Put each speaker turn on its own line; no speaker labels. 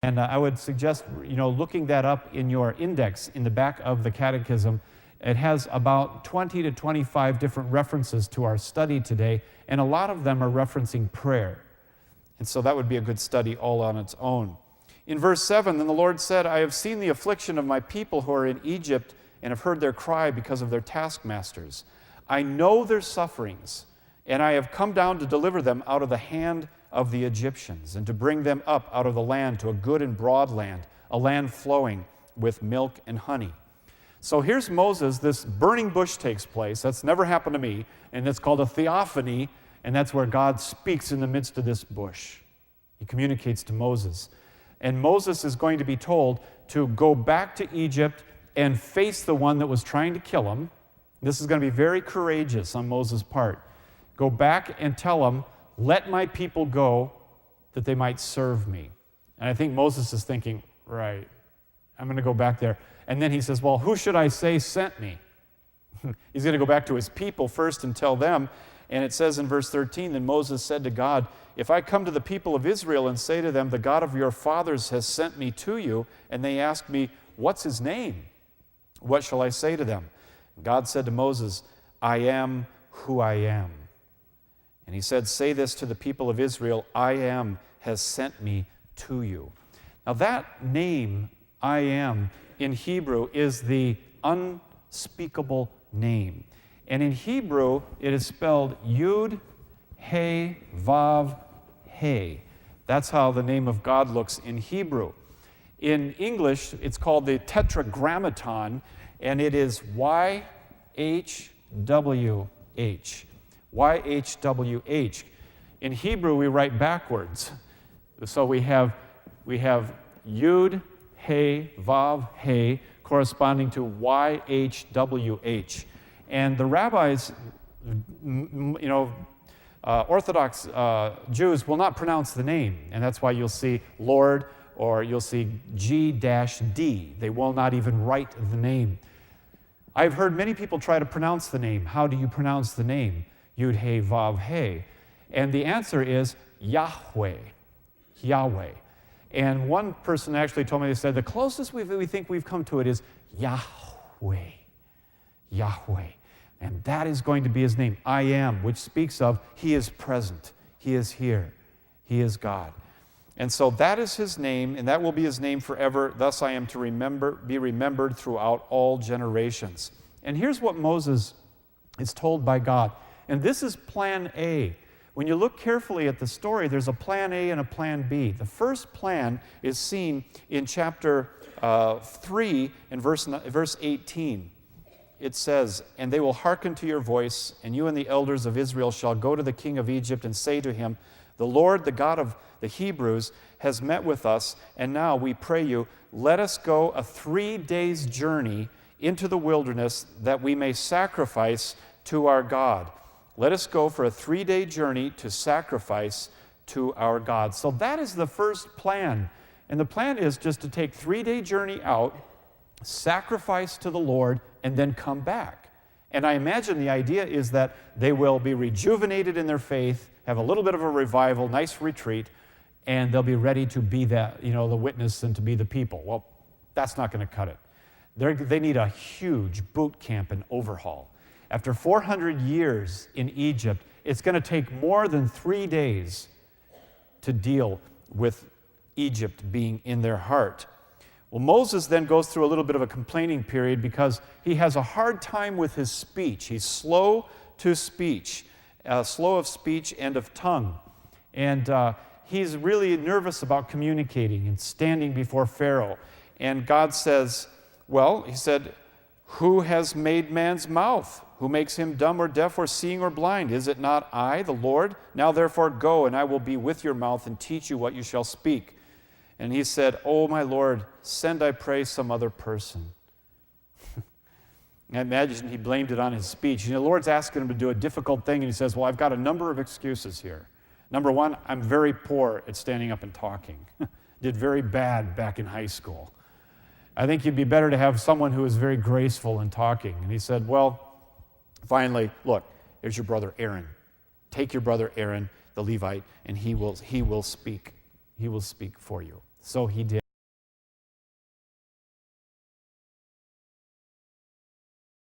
And I would suggest, looking that up in your index in the back of the catechism. It has about 20 to 25 different references to our study today, and a lot of them are referencing prayer. And so that would be a good study all on its own. In verse 7, then the Lord said, I have seen the affliction of my people who are in Egypt and have heard their cry because of their taskmasters. I know their sufferings, and I have come down to deliver them out of the hand of the Egyptians and to bring them up out of the land to a good and broad land, a land flowing with milk and honey. So here's Moses. This burning bush takes place. That's never happened to me, and it's called a theophany, and that's where God speaks in the midst of this bush. He communicates to Moses. And Moses is going to be told to go back to Egypt and face the one that was trying to kill him. This is going to be very courageous on Moses' part. Go back and tell him, let my people go that they might serve me. And I think Moses is thinking, right, I'm going to go back there. And then he says, well, who should I say sent me? He's going to go back to his people first and tell them. And it says in verse 13, then Moses said to God, if I come to the people of Israel and say to them, the God of your fathers has sent me to you, and they ask me, what's his name? What shall I say to them? God said to Moses, I am who I am. And he said, say this to the people of Israel, I am has sent me to you. Now that name, I am, in Hebrew is the unspeakable name. And in Hebrew, it is spelled Yud, He, Vav, He. That's how the name of God looks in Hebrew. In English, it's called the Tetragrammaton, and it is YHWH. YHWH. In Hebrew, we write backwards. So we have Yud, He, Vav, He, corresponding to YHWH. And the rabbis, Orthodox Jews will not pronounce the name, and that's why you'll see Lord or you'll see G-D. They will not even write the name. I've heard many people try to pronounce the name. How do you pronounce the name? Yud, He, Vav, He. And the answer is Yahweh. Yahweh. And one person actually told me, they said, the closest we think we've come to it is Yahweh. Yahweh. And that is going to be his name, I am, which speaks of he is present, he is here, he is God. And so that is his name, and that will be his name forever. Thus I am to be remembered throughout all generations. And here's what Moses is told by God. And this is plan A. When you look carefully at the story, there's a plan A and a plan B. The first plan is seen in chapter 3 and verse 18. It says, and they will hearken to your voice, and you and the elders of Israel shall go to the king of Egypt and say to him, the Lord, the God of the Hebrews, has met with us, and now we pray you, let us go a 3 days' journey into the wilderness that we may sacrifice to our God. Let us go for a 3-day journey to sacrifice to our God. So that is the first plan. And the plan is just to take 3-day journey out, sacrifice to the Lord, and then come back. And I imagine the idea is that they will be rejuvenated in their faith, have a little bit of a revival, nice retreat, and they'll be ready to be that, the witness and to be the people. Well, that's not going to cut it. They need a huge boot camp and overhaul. After 400 years in Egypt, it's going to take more than 3 days to deal with Egypt being in their heart. Well, Moses then goes through a little bit of a complaining period because he has a hard time with his speech. He's slow to speech, slow of speech and of tongue. And he's really nervous about communicating and standing before Pharaoh. And God says, well, he said, who has made man's mouth? Who makes him dumb or deaf or seeing or blind? Is it not I, the Lord? Now therefore go, and I will be with your mouth and teach you what you shall speak. And he said, oh, my Lord, send, I pray, some other person. I imagine he blamed it on his speech. The Lord's asking him to do a difficult thing, and he says, well, I've got a number of excuses here. Number one, I'm very poor at standing up and talking. Did very bad back in high school. I think you'd be better to have someone who is very graceful in talking. And he said, well, finally, look, there's your brother Aaron. Take your brother Aaron, the Levite, and he will speak. He will speak for you. So he did.